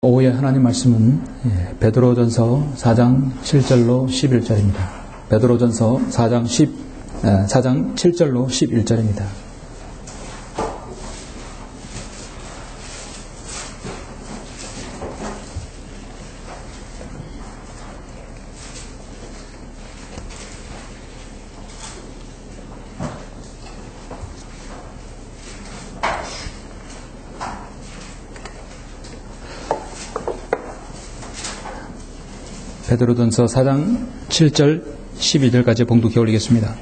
오후에 하나님 말씀은 베드로전서 4장 7절로 11절입니다. 베드로전서 4장 7절로 11절입니다. 베드로전서 4장 7절 12절까지 봉독해 올리겠습니다.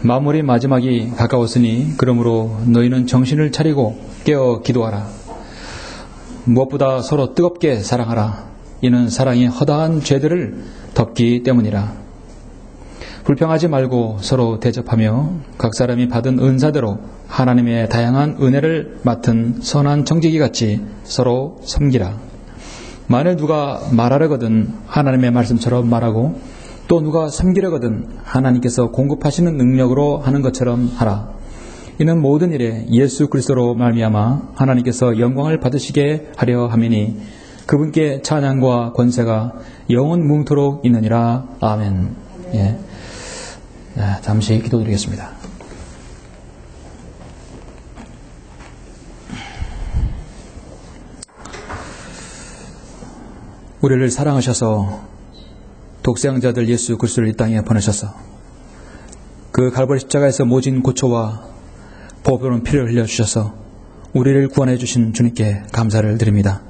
만물이 마지막이 가까웠으니 그러므로 너희는 정신을 차리고 깨어 기도하라. 무엇보다 서로 뜨겁게 사랑하라. 이는 사랑이 허다한 죄들을 덮기 때문이라. 불평하지 말고 서로 대접하며 각 사람이 받은 은사대로 하나님의 다양한 은혜를 맡은 선한 청지기같이 서로 섬기라. 만일 누가 말하려거든 하나님의 말씀처럼 말하고 또 누가 섬기려거든 하나님께서 공급하시는 능력으로 하는 것처럼 하라. 이는 모든 일에 예수 그리스도로 말미암아 하나님께서 영광을 받으시게 하려 함이니 그분께 찬양과 권세가 영원 무궁토록 있느니라. 아멘. 잠시 기도드리겠습니다. 우리를 사랑하셔서 독생자들 예수 그리스도를 이 땅에 보내셔서 그 갈보리 십자가에서 모진 고초와 보배로운 피를 흘려주셔서 우리를 구원해 주신 주님께 감사를 드립니다.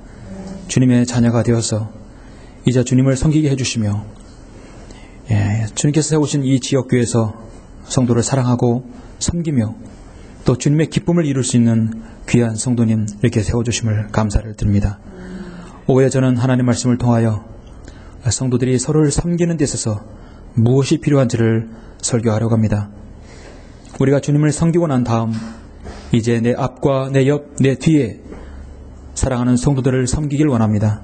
주님의 자녀가 되어서 이제 주님을 섬기게 해주시며 주님께서 세우신 이 지역교회에서 성도를 사랑하고 섬기며 또 주님의 기쁨을 이룰 수 있는 귀한 성도님 이렇게 세워주심을 감사를 드립니다. 오후에 저는 하나님 말씀을 통하여 성도들이 서로를 섬기는 데 있어서 무엇이 필요한지를 설교하려고 합니다. 우리가 주님을 섬기고 난 다음 이제 내 앞과 내 옆, 내 뒤에 사랑하는 성도들을 섬기길 원합니다.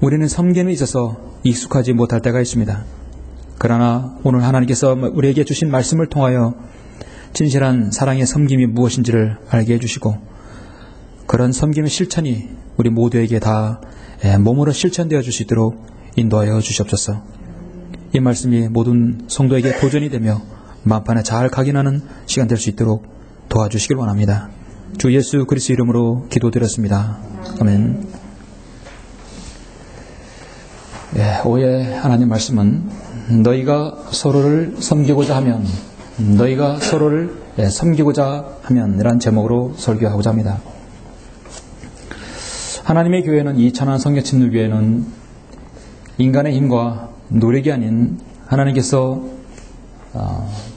우리는 섬기는 데 있어서 익숙하지 못할 때가 있습니다. 그러나 오늘 하나님께서 우리에게 주신 말씀을 통하여 진실한 사랑의 섬김이 무엇인지를 알게 해주시고 그런 섬김의 실천이 우리 모두에게 다 몸으로 실천되어 줄 수 있도록 인도하여 주시옵소서. 이 말씀이 모든 성도에게 도전이 되며 만판에 잘 각인하는 시간 될 수 있도록 도와주시길 원합니다. 주 예수 그리스도 이름으로 기도드렸습니다. 아멘. 오후에 하나님 말씀은 너희가 서로를 섬기고자 하면 이란 제목으로 설교하고자 합니다. 하나님의 교회는 이 천안 성결침례교회는 인간의 힘과 노력이 아닌 하나님께서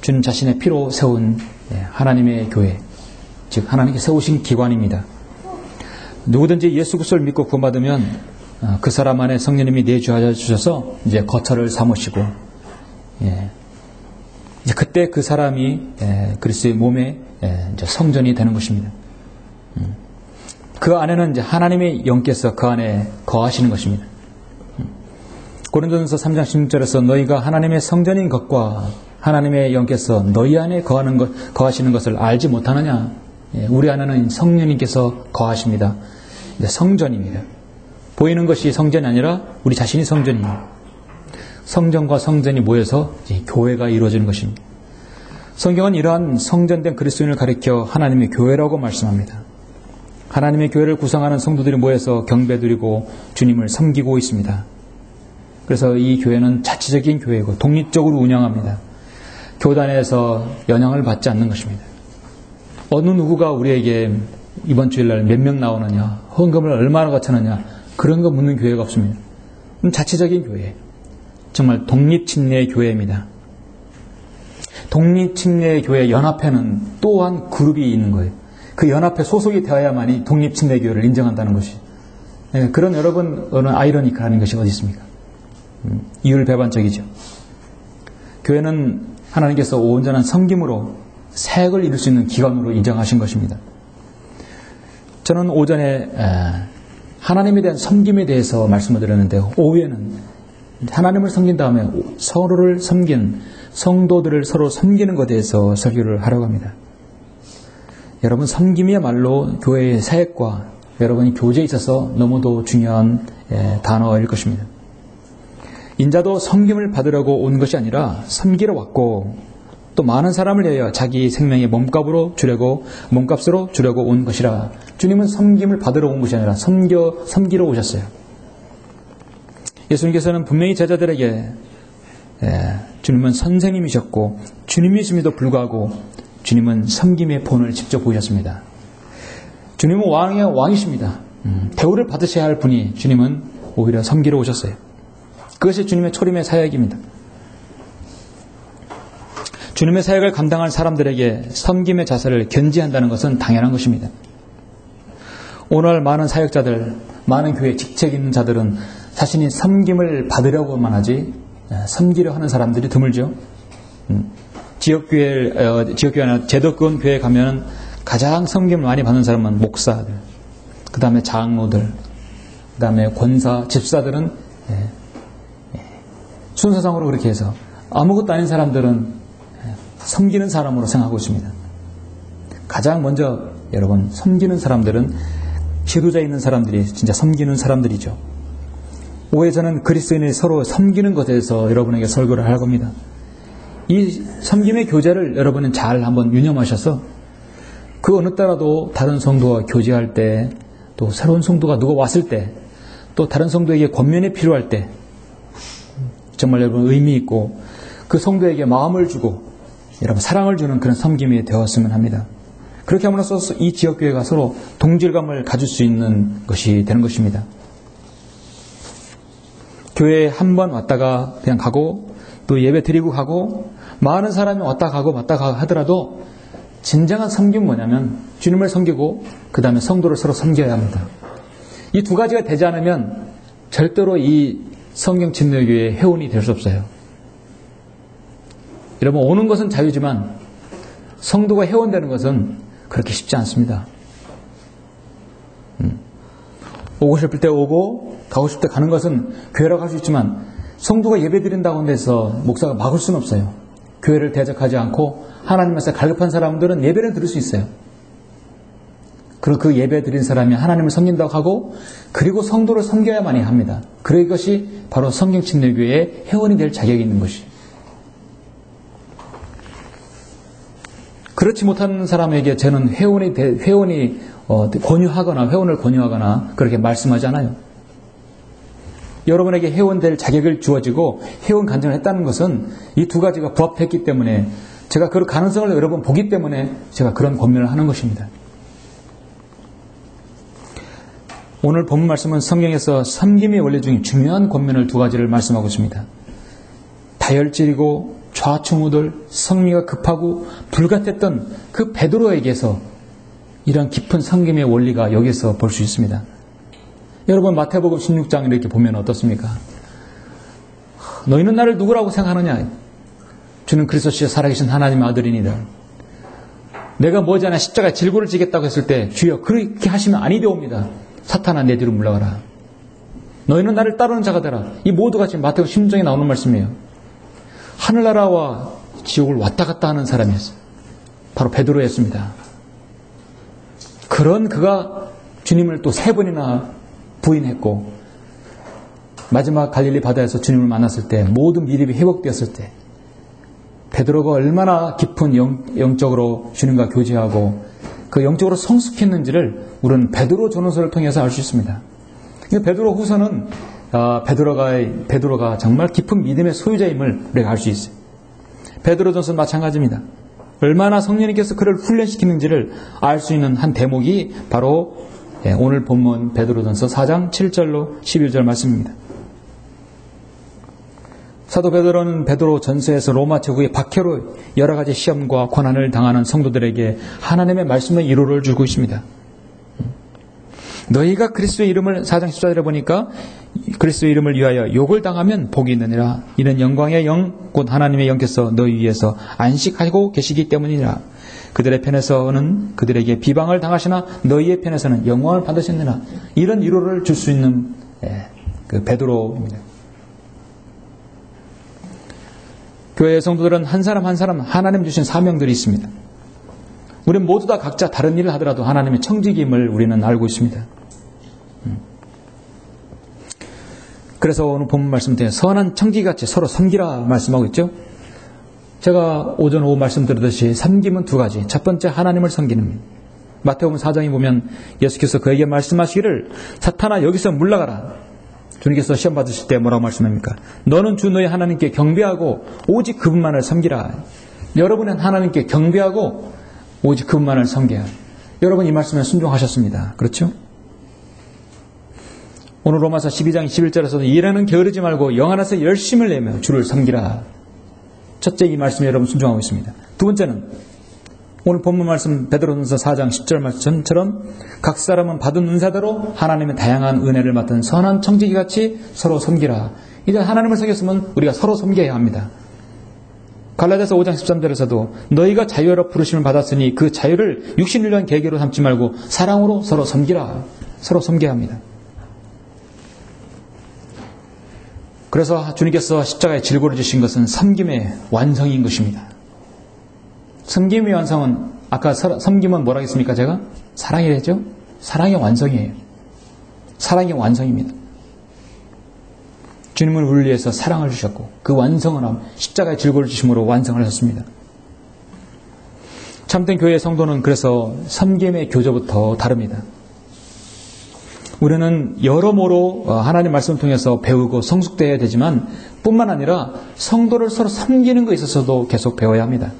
주님 자신의 피로 세운 하나님의 교회, 즉 하나님께서 세우신 기관입니다. 누구든지 예수 그리스도를 믿고 구원받으면 그 사람 안에 성령님이 내주하여 주셔서 이제 거처를 삼으시고 이제 그때 그 사람이 그리스도의 몸에 이제 성전이 되는 것입니다. 그 안에는 이제 하나님의 영께서 그 안에 거하시는 것입니다. 고린도전서 3장 16절에서 너희가 하나님의 성전인 것과 하나님의 영께서 너희 안에 거하시는 것을 알지 못하느냐? 우리 안에는 성령님께서 거하십니다. 성전입니다. 보이는 것이 성전이 아니라 우리 자신이 성전입니다. 성전과 성전이 모여서 교회가 이루어지는 것입니다. 성경은 이러한 성전된 그리스도인을 가리켜 하나님의 교회라고 말씀합니다. 하나님의 교회를 구성하는 성도들이 모여서 경배드리고 주님을 섬기고 있습니다. 그래서 이 교회는 자치적인 교회이고 독립적으로 운영합니다. 교단에서 영향을 받지 않는 것입니다. 어느 누구가 우리에게 이번 주일날 몇 명 나오느냐, 헌금을 얼마나 거쳤느냐 그런 거 묻는 교회가 없습니다. 자치적인 교회, 정말 독립침례 교회입니다. 독립침례 교회 연합회는 또한 그룹이 있는 거예요. 그 연합회 소속이 되어야만이 독립침례교회를 인정한다는 것이. 그런 여러분 어느 아이러니컬한 것이 어디 있습니까? 이율배반적이죠. 교회는 하나님께서 온전한 섬김으로 사역을 이룰 수 있는 기관으로 인정하신 것입니다. 저는 오전에 하나님에 대한 섬김에 대해서 말씀을 드렸는데요. 오후에는 하나님을 섬긴 다음에 서로를 섬긴 성도들을 서로 섬기는 것에 대해서 설교를 하려고 합니다. 여러분, 섬김이야말로 교회의 사역과 여러분이 교제에 있어서 너무도 중요한 단어일 것입니다. 인자도 섬김을 받으려고 온 것이 아니라 섬기러 왔고 또 많은 사람을 위하여 자기 생명의 몸값으로 주려고 온 것이라. 주님은 섬김을 받으러 온 것이 아니라 섬기러 오셨어요. 예수님께서는 분명히 제자들에게 주님은 선생님이셨고 주님이심에도 불구하고 주님은 섬김의 본을 직접 보이셨습니다. 주님은 왕의 왕이십니다. 대우를 받으셔야 할 분이 주님은 오히려 섬기러 오셨어요. 그것이 주님의 초림의 사역입니다. 주님의 사역을 감당할 사람들에게 섬김의 자세를 견지한다는 것은 당연한 것입니다. 오늘 많은 사역자들, 많은 교회 직책 있는 자들은 자신이 섬김을 받으려고만 하지 섬기려 하는 사람들이 드물죠. 지역교회나 제도권 교회에 가면 가장 섬김을 많이 받는 사람은 목사들, 그 다음에 장로들, 그 다음에 권사, 집사들은 순서상으로 그렇게 해서 아무것도 아닌 사람들은 섬기는 사람으로 생각하고 있습니다. 가장 먼저 여러분 섬기는 사람들은 지도자에 있는 사람들이 진짜 섬기는 사람들이죠. 오해 저는 그리스도인이 서로 섬기는 것에 대해서 여러분에게 설교를 할 겁니다. 이 섬김의 교제를 여러분은 잘 한번 유념하셔서 그 어느 때라도 다른 성도와 교제할 때, 또 새로운 성도가 누가 왔을 때, 또 다른 성도에게 권면이 필요할 때 정말 여러분 의미 있고 그 성도에게 마음을 주고 여러분 사랑을 주는 그런 섬김이 되었으면 합니다. 그렇게 함으로써 이 지역교회가 서로 동질감을 가질 수 있는 것이 되는 것입니다. 교회에 한 번 왔다가 그냥 가고 또 예배 드리고 가고 많은 사람이 왔다 가고 하더라도 진정한 섬김은 뭐냐면 주님을 섬기고 그 다음에 성도를 서로 섬겨야 합니다. 이 두 가지가 되지 않으면 절대로 이 성경침례교회의 회원이 될 수 없어요. 여러분 오는 것은 자유지만 성도가 회원되는 것은 그렇게 쉽지 않습니다. 오고 싶을 때 오고 가고 싶을 때 가는 것은 교회라고 할 수 있지만 성도가 예배 드린다고 해서 목사가 막을 수는 없어요. 교회를 대적하지 않고 하나님께서 갈급한 사람들은 예배를 드릴 수 있어요. 그리고 그 예배 드린 사람이 하나님을 섬긴다고 하고 그리고 성도를 섬겨야만이 합니다. 그것이 바로 성경침례교회의 회원이 될 자격이 있는 것이. 그렇지 못한 사람에게 저는 회원을 권유하거나 그렇게 말씀하지 않아요. 여러분에게 회원될 자격을 주어지고 회원 간증을 했다는 것은 이 두 가지가 부합했기 때문에 제가 그 가능성을 여러 번 보기 때문에 제가 그런 권면을 하는 것입니다. 오늘 본문 말씀은 성경에서 섬김의 원리 중에 중요한 권면을 두 가지를 말씀하고 있습니다. 다혈질이고 좌충우돌, 성미가 급하고 불같았던 그 베드로에게서 이런 깊은 섬김의 원리가 여기서 볼 수 있습니다. 여러분 마태복음 16장 이렇게 보면 어떻습니까? 너희는 나를 누구라고 생각하느냐? 주는 그리스도시여 살아계신 하나님의 아들이니라. 내가 머지않아 십자가에 질고를 지겠다고 했을 때 주여 그렇게 하시면 아니되옵니다. 사탄아 내 뒤로 물러가라. 너희는 나를 따르는 자가 되라. 이 모두가 지금 마태복음 16장에 나오는 말씀이에요. 하늘나라와 지옥을 왔다 갔다 하는 사람이었어요. 바로 베드로였습니다. 그런 그가 주님을 또 3번이나 부인했고 마지막 갈릴리 바다에서 주님을 만났을 때 모든 믿음이 회복되었을 때 베드로가 얼마나 깊은 영적으로 주님과 교제하고 그 영적으로 성숙했는지를 우리는 베드로 전후서를 통해서 알 수 있습니다. 베드로 후서는 베드로가 정말 깊은 믿음의 소유자임을 우리가 알 수 있어요. 베드로전서는 마찬가지입니다. 얼마나 성령님께서 그를 훈련시키는지를 알 수 있는 한 대목이 바로 오늘 본문 베드로전서 4장 7절로 11절 말씀입니다. 사도 베드로는 베드로 전서에서 로마 제국의 박해로 여러 가지 시험과 고난을 당하는 성도들에게 하나님의 말씀의 위로를 주고 있습니다. 너희가 그리스도의 이름을 4장 14절에 보니까 그리스도의 이름을 위하여 욕을 당하면 복이 있느니라. 이는 영광의 영 곧 하나님의 영께서 너희 위에서 안식하고 계시기 때문이라. 그들의 편에서는 그들에게 비방을 당하시나 너희의 편에서는 영광을 받으셨느니라. 이런 위로를 줄 수 있는 그 베드로입니다. 교회의 성도들은 한 사람 한 사람 하나님 주신 사명들이 있습니다. 우리는 모두 다 각자 다른 일을 하더라도 하나님의 청지기임을 우리는 알고 있습니다. 그래서 오늘 본문 말씀 때문에 선한 청지기같이 서로 섬기라 말씀하고 있죠. 제가 오전 오후 말씀드렸듯이 섬김은 두 가지. 첫 번째 하나님을 섬기는, 마태복음 4장에 보면 예수께서 그에게 말씀하시기를 사탄아 여기서 물러가라. 주님께서 시험 받으실 때 뭐라고 말씀합니까? 너는 주 너의 하나님께 경배하고 오직 그분만을 섬기라. 여러분은 하나님께 경배하고 오직 그분만을 섬겨야. 여러분 이 말씀에 순종하셨습니다. 그렇죠? 오늘 로마서 12장 11절에서도 일에는 게으르지 말고 영 안에서 열심을 내며 주를 섬기라. 첫째 이 말씀에 여러분 순종하고 있습니다. 두 번째는 오늘 본문 말씀 베드로전서 4장 10절 말씀처럼 각 사람은 받은 은사대로 하나님의 다양한 은혜를 맡은 선한 청지기같이 서로 섬기라. 이제 하나님을 섬겼으면 우리가 서로 섬겨야 합니다. 갈라디아서 5장 13절에서도 너희가 자유로 부르심을 받았으니 그 자유를 육신을 위한 계계로 삼지 말고 사랑으로 서로 섬기라. 서로 섬겨야 합니다. 그래서 주님께서 십자가에 질고를 주신 것은 섬김의 완성인 것입니다. 섬김의 완성은 아까 섬김은 뭐라 했습니까? 제가? 사랑이랬죠? 사랑의 완성이에요. 사랑의 완성입니다. 주님은 우리를 위해서 사랑을 주셨고 그 완성은 십자가에 질고를 주심으로 완성을 하셨습니다. 참된 교회의 성도는 그래서 섬김의 교제부터 다릅니다. 우리는 여러모로 하나님 말씀을 통해서 배우고 성숙되어야 되지만 뿐만 아니라 성도를 서로 섬기는 것에 있어서도 계속 배워야 합니다.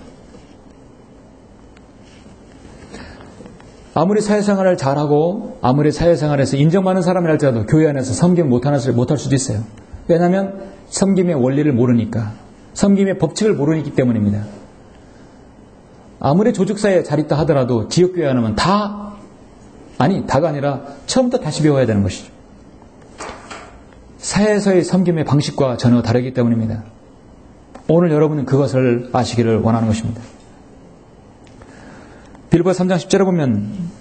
아무리 사회생활을 잘하고 아무리 사회생활에서 인정받는 사람이라 할지라도 교회 안에서 섬김을 못할 수도 있어요. 왜냐하면 섬김의 원리를 모르니까, 섬김의 법칙을 모르기 때문입니다. 아무리 조직사회에 잘 있다 하더라도 지역교회 안에는 다가 아니라 처음부터 다시 배워야 되는 것이죠. 사회에서의 섬김의 방식과 전혀 다르기 때문입니다. 오늘 여러분은 그것을 아시기를 원하는 것입니다. 빌보서 3장 10절에 보면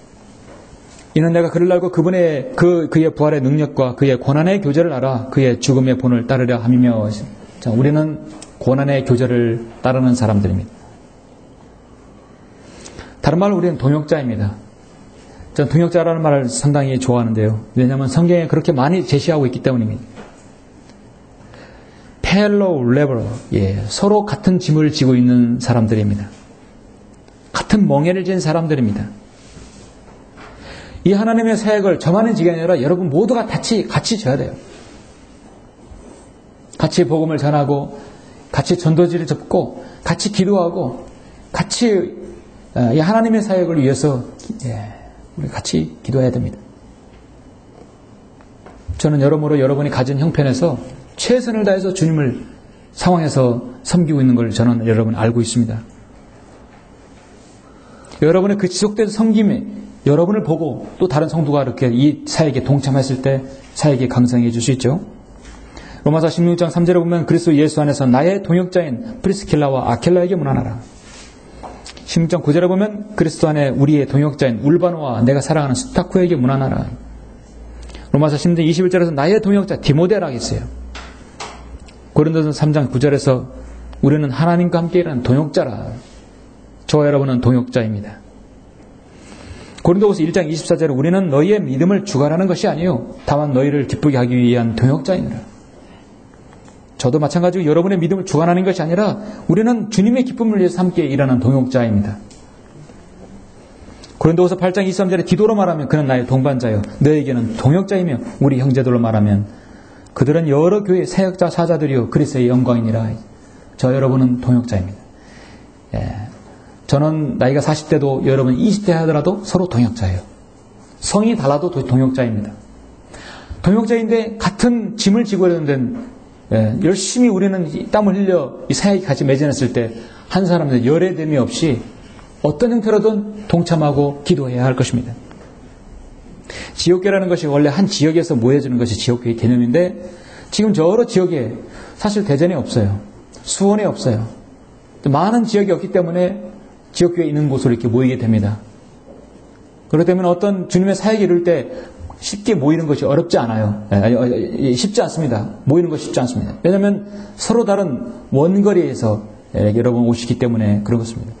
이는 내가 그를 알고 그분의 그의 부활의 능력과 그의 고난의 교제를 알아 그의 죽음의 본을 따르려 함이며. 자, 우리는 고난의 교제를 따르는 사람들입니다. 다른 말로 우리는 동역자입니다. 저는 동역자라는 말을 상당히 좋아하는데요. 왜냐하면 성경에 그렇게 많이 제시하고 있기 때문입니다. fellow laborer, 서로 같은 짐을 지고 있는 사람들입니다. 같은 멍에를 진 사람들입니다. 이 하나님의 사역을 저만이 지게 아니라 여러분 모두가 같이 져야 돼요. 같이 복음을 전하고 같이 전도지를 접고 같이 기도하고 같이 이 하나님의 사역을 위해서 우리 같이 기도해야 됩니다. 저는 여러모로 여러분이 가진 형편에서 최선을 다해서 주님을 상황에서 섬기고 있는 걸 저는 여러분 알고 있습니다. 여러분의 그 지속된 섬김에 여러분을 보고 또 다른 성도가 이렇게 이 사역에 동참했을 때 사역에 강성해 줄 수 있죠. 로마서 16장 3절에 보면 그리스도 예수 안에서 나의 동역자인 프리스킬라와 아킬라에게 문안하라. 16장 9절에 보면 그리스도 안에 우리의 동역자인 울바노와 내가 사랑하는 스타쿠에게 문안하라. 로마서 16장 21절에서 나의 동역자 디모데라고 했어요. 고린도전서 3장 9절에서 우리는 하나님과 함께 일하는 동역자라. 저와 여러분은 동역자입니다. 고린도후서 1장 24절에 우리는 너희의 믿음을 주관하는 것이 아니요 다만 너희를 기쁘게 하기 위한 동역자이니라. 저도 마찬가지로 여러분의 믿음을 주관하는 것이 아니라 우리는 주님의 기쁨을 위해서 함께 일하는 동역자입니다. 고린도후서 8장 23절에 디도로 말하면 그는 나의 동반자요 너에게는 동역자이며 우리 형제들로 말하면 그들은 여러 교회의 사역자 사자들이요 그리스도의 영광이니라. 저 여러분은 동역자입니다. 저는 나이가 40대도 여러분 20대 하더라도 서로 동역자예요. 성이 달라도 동역자입니다. 동역자인데 같은 짐을 지고 있는데 열심히 우리는 땀을 흘려 이 사역이 같이 매진했을 때 한 사람은 열애됨이 없이 어떤 형태로든 동참하고 기도해야 할 것입니다. 지역교회라는 것이 원래 한 지역에서 모여지는 것이 지역교회 개념인데 지금 여러 지역에 사실 대전에 없어요. 수원에 없어요. 많은 지역이 없기 때문에 지역교회에 있는 곳으로 이렇게 모이게 됩니다. 그렇기 때문에 어떤 주님의 사역이 이룰 때 쉽게 모이는 것이 어렵지 않아요. 쉽지 않습니다. 모이는 것이 쉽지 않습니다. 왜냐하면 서로 다른 원거리에서 여러분 오시기 때문에 그런 것입니다.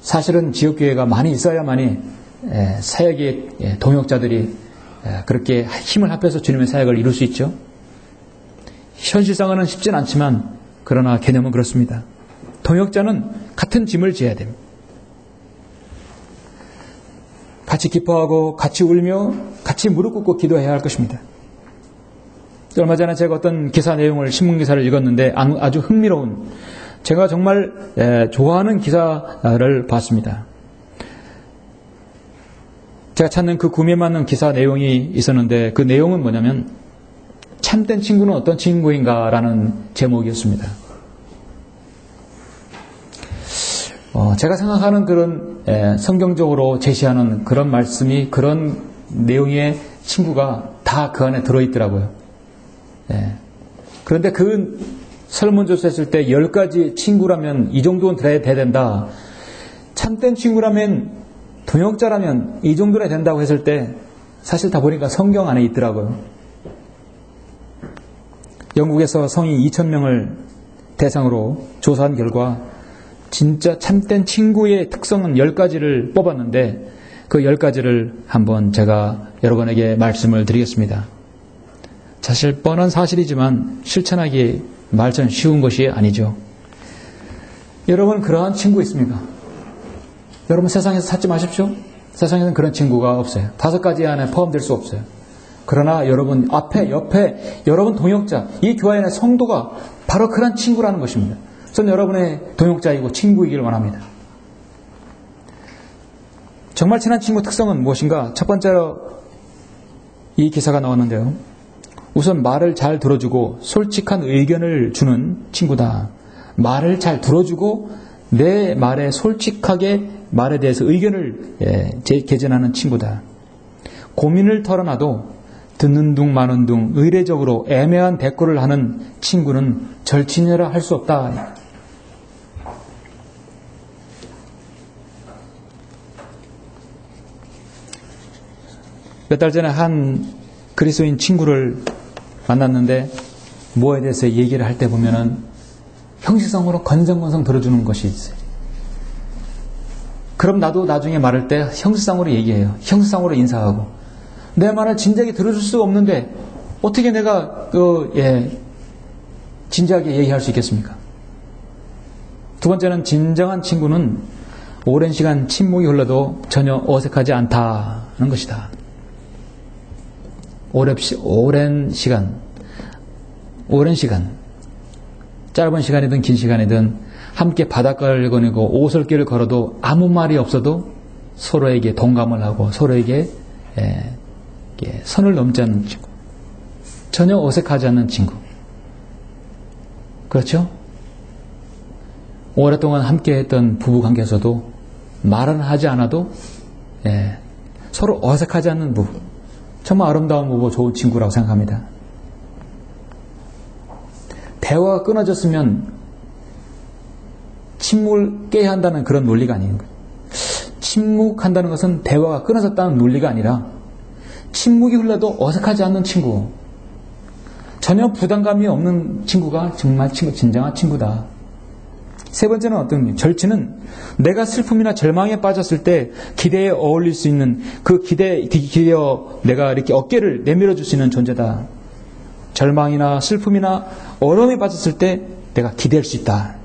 사실은 지역교회가 많이 있어야만이 사역의 동역자들이 그렇게 힘을 합해서 주님의 사역을 이룰 수 있죠. 현실상은 쉽진 않지만 그러나 개념은 그렇습니다. 동역자는 같은 짐을 지어야 됩니다. 같이 기뻐하고 같이 울며 같이 무릎 꿇고 기도해야 할 것입니다. 얼마 전에 제가 어떤 기사 내용을 신문기사를 읽었는데 아주 흥미로운, 제가 정말 좋아하는 기사를 봤습니다. 제가 찾는 그 구미에 맞는 기사 내용이 있었는데 그 내용은 뭐냐면 참된 친구는 어떤 친구인가라는 제목이었습니다. 제가 생각하는 그런 성경적으로 제시하는 그런 말씀이, 그런 내용의 친구가 다 그 안에 들어있더라고요. 그런데 그 설문조사 했을 때 10가지 친구라면 이 정도는 돼야 된다. 참된 친구라면, 동역자라면 이 정도는 된다고 했을 때 사실 다 보니까 성경 안에 있더라고요. 영국에서 성인 2,000명을 대상으로 조사한 결과 진짜 참된 친구의 특성은 10가지를 뽑았는데 그 10가지를 한번 제가 여러분에게 말씀을 드리겠습니다. 사실 뻔한 사실이지만 실천하기 말처럼 쉬운 것이 아니죠. 여러분 그러한 친구 있습니까? 여러분 세상에서 찾지 마십시오. 세상에는 그런 친구가 없어요. 5가지 안에 포함될 수 없어요. 그러나 여러분 앞에, 옆에, 여러분 동역자, 이 교회 안의 성도가 바로 그런 친구라는 것입니다. 저는 여러분의 동역자이고 친구이기를 원합니다. 정말 친한 친구 특성은 무엇인가? 첫 번째로 이 기사가 나왔는데요. 우선 말을 잘 들어주고 솔직한 의견을 주는 친구다. 말을 잘 들어주고 내 말에 솔직하게 말에 대해서 의견을 개진하는 친구다. 고민을 털어놔도 듣는 둥 마는 둥 의례적으로 애매한 대꾸를 하는 친구는 절친이라 할 수 없다. 몇 달 전에 한 그리스도인 친구를 만났는데 뭐에 대해서 얘기를 할 때 보면은 형식성으로 건성건성 들어주는 것이 있어요. 그럼 나도 나중에 말할 때 형식상으로 얘기해요. 형식상으로 인사하고. 내 말을 진작에 들어줄 수가 없는데 어떻게 내가 진지하게 얘기할 수 있겠습니까? 두 번째는 진정한 친구는 오랜 시간 침묵이 흘러도 전혀 어색하지 않다는 것이다. 오랜 시간, 짧은 시간이든 긴 시간이든 함께 바닷가를 거니고 오솔길을 걸어도 아무 말이 없어도 서로에게 동감을 하고 서로에게 선을 넘지 않는 친구, 전혀 어색하지 않는 친구. 그렇죠? 오랫동안 함께 했던 부부관계에서도 말은 하지 않아도 서로 어색하지 않는 부부, 정말 아름다운 부부, 좋은 친구라고 생각합니다. 대화가 끊어졌으면 침묵을 깨야 한다는 그런 논리가 아닌 거예요. 침묵한다는 것은 대화가 끊어졌다는 논리가 아니라 침묵이 흘러도 어색하지 않는 친구, 전혀 부담감이 없는 친구가 정말 진정한 친구다. 세 번째는 어떤 절친은 내가 슬픔이나 절망에 빠졌을 때 기대에 어울릴 수 있는 그 기대에 내가 이렇게 어깨를 내밀어 줄 수 있는 존재다. 절망이나 슬픔이나 어려움에 빠졌을 때 내가 기댈 수 있다.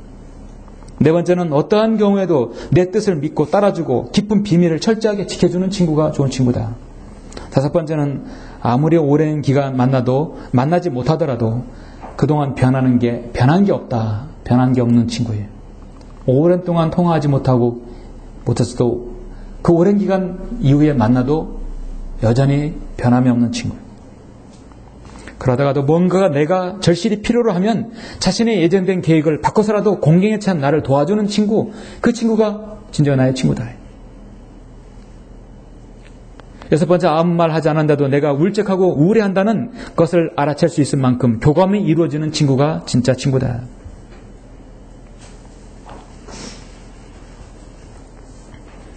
네 번째는 어떠한 경우에도 내 뜻을 믿고 따라주고 깊은 비밀을 철저하게 지켜주는 친구가 좋은 친구다. 다섯 번째는 아무리 오랜 기간 만나지 못하더라도 그동안 변한 게 없다. 변한 게 없는 친구예요. 오랜 동안 통화하지 못했어도 그 오랜 기간 이후에 만나도 여전히 변함이 없는 친구. 그러다가도 뭔가가 내가 절실히 필요로 하면 자신의 예정된 계획을 바꿔서라도 공경에 찬 나를 도와주는 친구, 그 친구가 진정한 나의 친구다. 여섯 번째, 아무 말 하지 않는다도 내가 울적하고 우울해한다는 것을 알아챌 수 있을 만큼 교감이 이루어지는 친구가 진짜 친구다.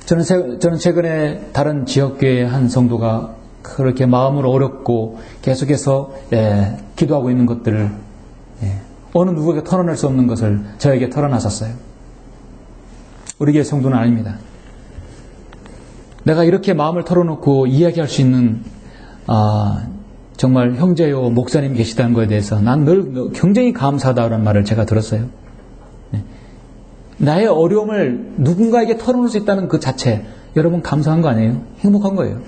저는 최근에 다른 지역교회의 한 성도가 그렇게 마음을 어렵고 계속해서 기도하고 있는 것들을 어느 누구에게 털어낼 수 없는 것을 저에게 털어놨었어요. 우리 교회 성도는 아닙니다. 내가 이렇게 마음을 털어놓고 이야기할 수 있는 정말 형제요 목사님 계시다는 것에 대해서 난 늘 굉장히 감사하다는 말을 제가 들었어요. 나의 어려움을 누군가에게 털어놓을 수 있다는 그 자체, 여러분 감사한 거 아니에요? 행복한 거예요.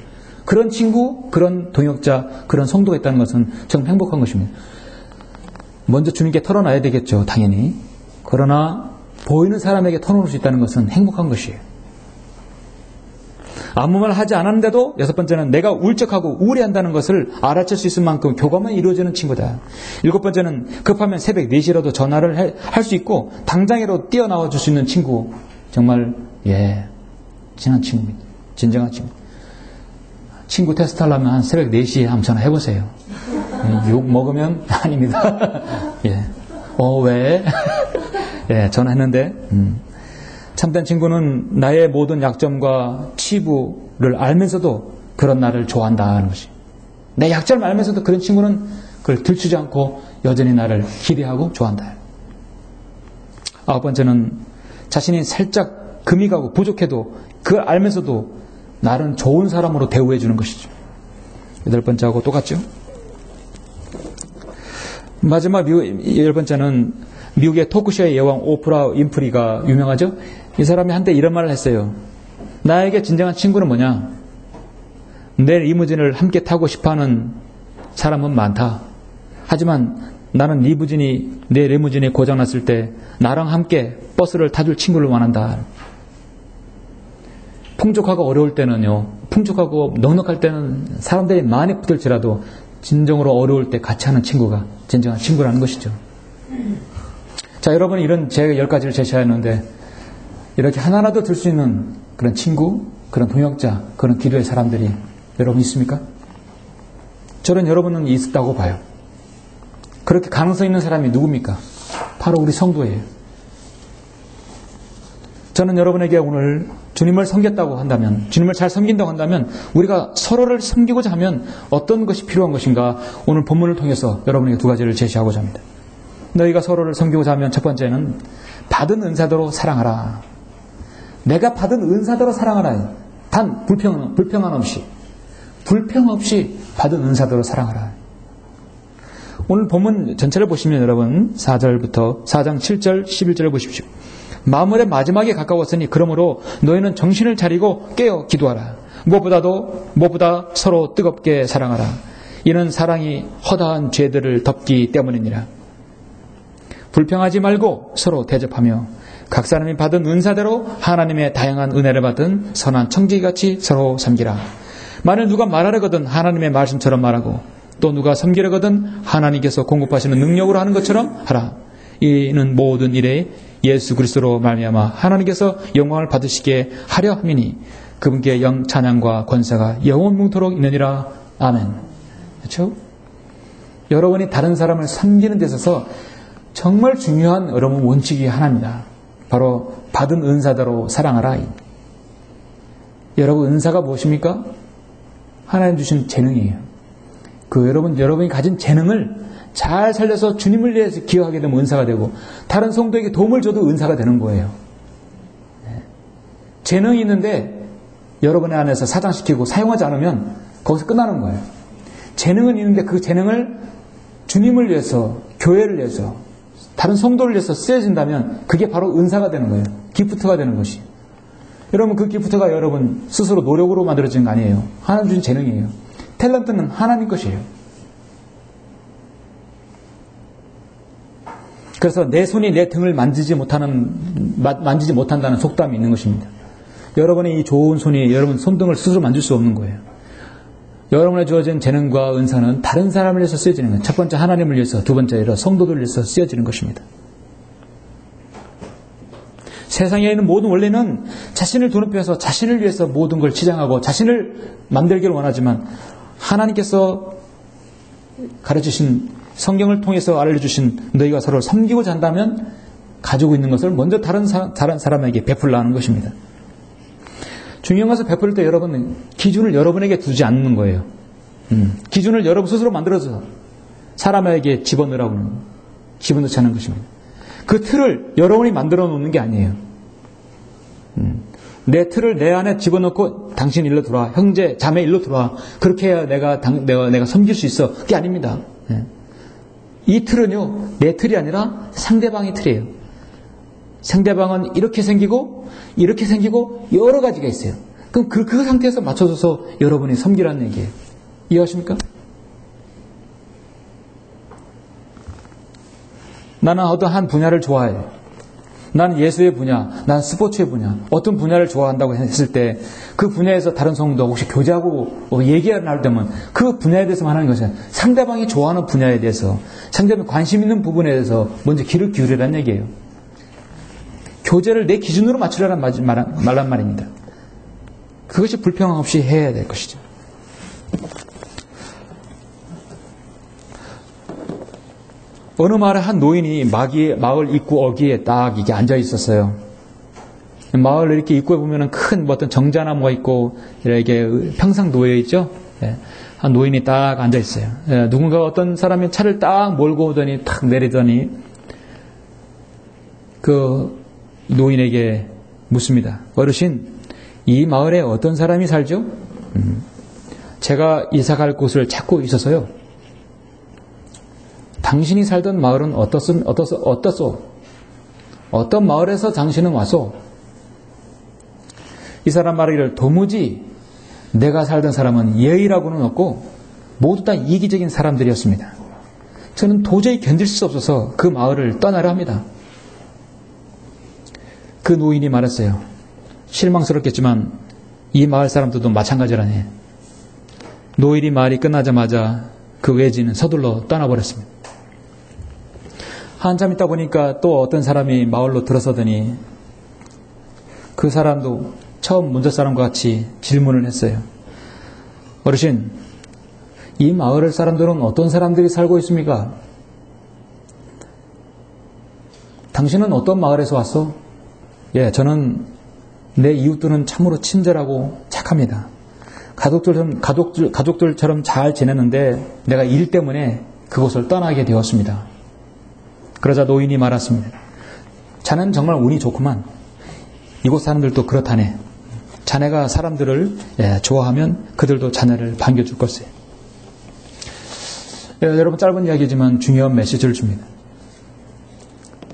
그런 친구, 그런 동역자, 그런 성도가 있다는 것은 정말 행복한 것입니다. 먼저 주님께 털어놔야 되겠죠, 당연히. 그러나 보이는 사람에게 털어놓을 수 있다는 것은 행복한 것이에요. 아무 말 하지 않았는데도 여섯 번째는 내가 울적하고 우울해한다는 것을 알아챌 수 있을 만큼 교감은 이루어지는 친구다. 일곱 번째는 급하면 새벽 4시라도 전화를 할 수 있고 당장이라도 뛰어나와 줄 수 있는 친구. 정말 친한 친구입니다. 진정한 친구. 친구 테스트 하려면 한 새벽 4시에 한번 전화해보세요. 욕 먹으면 아닙니다. 왜? 전화했는데 참된 친구는 나의 모든 약점과 치부를 알면서도 그런 나를 좋아한다는 것이. 내 약점을 알면서도 그런 친구는 그걸 들추지 않고 여전히 나를 기대하고 좋아한다. 아홉 번째는 자신이 살짝 금이 가고 부족해도 그걸 알면서도 나는 좋은 사람으로 대우해 주는 것이죠. 여덟 번째하고 똑같죠. 마지막 열 번째는 미국의 토크쇼의 여왕 오프라 윈프리가 유명하죠. 이 사람이 한때 이런 말을 했어요. 나에게 진정한 친구는 뭐냐? 내 리무진을 함께 타고 싶어하는 사람은 많다. 하지만 나는 내 리무진이 고장났을 때 나랑 함께 버스를 타줄 친구를 원한다. 풍족하고 어려울 때는요, 풍족하고 넉넉할 때는 사람들이 많이 붙을지라도 진정으로 어려울 때 같이 하는 친구가 진정한 친구라는 것이죠. 자, 여러분 이런 제가 10가지를 제시하였는데 이렇게 하나라도 들 수 있는 그런 친구, 그런 동역자, 그런 기도의 사람들이 여러분 있습니까? 저는 여러분은 있다고 봐요. 그렇게 가능성 있는 사람이 누굽니까? 바로 우리 성도예요. 저는 여러분에게 오늘 주님을 섬겼다고 한다면, 주님을 잘 섬긴다고 한다면 우리가 서로를 섬기고자 하면 어떤 것이 필요한 것인가 오늘 본문을 통해서 여러분에게 2가지를 제시하고자 합니다. 너희가 서로를 섬기고자 하면 첫 번째는 받은 은사대로 사랑하라. 내가 받은 은사대로 사랑하라. 단 불평 없이 받은 은사대로 사랑하라. 오늘 본문 전체를 보시면 여러분 4장 7절 11절을 보십시오. 마물의 마지막에 가까웠으니 그러므로 너희는 정신을 차리고 깨어 기도하라. 무엇보다 서로 뜨겁게 사랑하라. 이는 사랑이 허다한 죄들을 덮기 때문이니라. 불평하지 말고 서로 대접하며 각 사람이 받은 은사대로 하나님의 다양한 은혜를 받은 선한 청지기같이 서로 섬기라. 만일 누가 말하려거든 하나님의 말씀처럼 말하고 또 누가 섬기려거든 하나님께서 공급하시는 능력으로 하는 것처럼 하라. 이는 모든 일에 예수 그리스도로 말미암아 하나님께서 영광을 받으시게 하려 함이니 그분께 찬양과 권세가 영원 뭉토록 있느니라. 아멘. 그렇죠? 여러분이 다른 사람을 섬기는 데 있어서 정말 중요한 여러분 원칙이 하나입니다. 바로 받은 은사대로 사랑하라. 여러분 은사가 무엇입니까? 하나님 주신 재능이에요. 여러분이 가진 재능을 잘 살려서 주님을 위해서 기여하게 되면 은사가 되고 다른 성도에게 도움을 줘도 은사가 되는 거예요. 재능이 있는데 여러분의 안에서 사장시키고 사용하지 않으면 거기서 끝나는 거예요. 재능은 있는데 그 재능을 주님을 위해서, 교회를 위해서, 다른 성도를 위해서 쓰여진다면 그게 바로 은사가 되는 거예요. 기프트가 되는 것이. 여러분 그 기프트가 여러분 스스로 노력으로 만들어진 거 아니에요. 하나님 주신 재능이에요. 탤런트는 하나님 것이에요. 그래서 내 손이 내 등을 만지지 못한다는 속담이 있는 것입니다. 여러분의 이 좋은 손이 여러분 손등을 스스로 만질 수 없는 거예요. 여러분의 주어진 재능과 은사는 다른 사람을 위해서 쓰여지는 거예요. 첫 번째 하나님을 위해서, 두 번째 성도들을 위해서 쓰여지는 것입니다. 세상에 있는 모든 원리는 자신을 도높여서 자신을 위해서 모든 걸 치장하고 자신을 만들기를 원하지만 하나님께서 가르치신 성경을 통해서 알려주신 너희가 서로를 섬기고자 한다면 가지고 있는 것을 먼저 다른 사람에게 베풀라 하는 것입니다. 중요한 것은 베풀 때 여러분은 기준을 여러분에게 두지 않는 거예요. 기준을 여러분 스스로 만들어서 사람에게 집어넣지 않는 것입니다. 그 틀을 여러분이 만들어 놓는 게 아니에요. 내 틀을 내 안에 집어넣고 당신 일로 들어와. 형제, 자매 일로 들어와. 그렇게 해야 내가 섬길 수 있어. 그게 아닙니다. 이 틀은요, 내 틀이 아니라 상대방의 틀이에요. 상대방은 이렇게 생기고 여러 가지가 있어요. 그럼 그 상태에서 맞춰줘서 여러분이 섬기라는 얘기예요. 이해하십니까? 나는 어떤 한 분야를 좋아해요. 나는 예수의 분야, 나는 스포츠의 분야, 어떤 분야를 좋아한다고 했을 때 그 분야에서 다른 성도 혹시 교제하고 얘기를 나눌 때면 그 분야에 대해서만 하는 것이 상대방이 좋아하는 분야에 대해서, 상대방이 관심 있는 부분에 대해서 먼저 귀를 기울이라는 얘기예요. 교제를 내 기준으로 맞추라는 말란 말입니다. 그것이 불평함 없이 해야 될 것이죠. 어느 마을에 한 노인이 마을 입구 어귀에 딱 이렇게 앉아 있었어요. 마을 이렇게 입구에 보면은 큰 어떤 정자나무가 있고 이렇게 평상 놓여 있죠. 한 노인이 딱 앉아 있어요. 누군가 어떤 사람이 차를 딱 몰고 오더니 탁 내리더니 그 노인에게 묻습니다. 어르신, 이 마을에 어떤 사람이 살죠? 제가 이사갈 곳을 찾고 있어서요. 당신이 살던 마을은 어떻소? 어떤 마을에서 당신은 왔소? 이 사람 말하기를 도무지 내가 살던 사람은 예의라고는 없고 모두 다 이기적인 사람들이었습니다. 저는 도저히 견딜 수 없어서 그 마을을 떠나려 합니다. 그 노인이 말했어요. 실망스럽겠지만 이 마을 사람들도 마찬가지라네. 노인이 말이 끝나자마자 그 외지는 서둘러 떠나버렸습니다. 한참 있다 보니까 또 어떤 사람이 마을로 들어서더니 그 사람도 처음 먼저 사람과 같이 질문을 했어요. 어르신, 이 마을 사람들은 어떤 사람들이 살고 있습니까? 당신은 어떤 마을에서 왔어? 예, 저는 내 이웃들은 참으로 친절하고 착합니다. 가족들처럼 잘 지내는데 내가 일 때문에 그곳을 떠나게 되었습니다. 그러자 노인이 말했습니다. 자네는 정말 운이 좋구만. 이곳 사람들도 그렇다네. 자네가 사람들을 좋아하면 그들도 자네를 반겨줄 것이에요. 여러분, 짧은 이야기지만 중요한 메시지를 줍니다.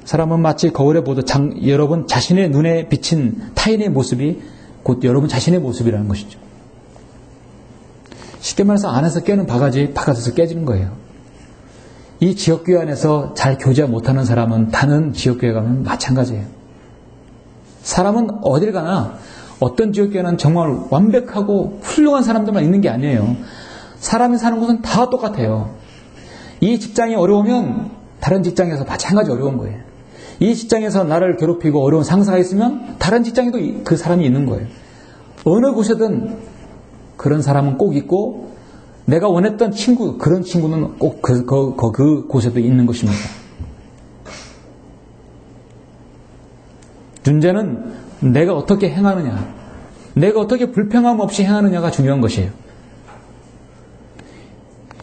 사람은 마치 거울에 보듯 여러분 자신의 눈에 비친 타인의 모습이 곧 여러분 자신의 모습이라는 것이죠. 쉽게 말해서 안에서 깨는 바가지 바깥에서 깨지는 거예요. 이 지역교회 안에서 잘 교제 못하는 사람은 다른 지역교회 가면 마찬가지예요. 사람은 어딜 가나 어떤 지역교회는 정말 완벽하고 훌륭한 사람들만 있는 게 아니에요. 사람이 사는 곳은 다 똑같아요. 이 직장이 어려우면 다른 직장에서 마찬가지 어려운 거예요. 이 직장에서 나를 괴롭히고 어려운 상사가 있으면 다른 직장에도 그 사람이 있는 거예요. 어느 곳에든 그런 사람은 꼭 있고 내가 원했던 친구, 그런 친구는 꼭 그 곳에도 있는 것입니다. 문제는 내가 어떻게 행하느냐, 내가 어떻게 불평함 없이 행하느냐가 중요한 것이에요.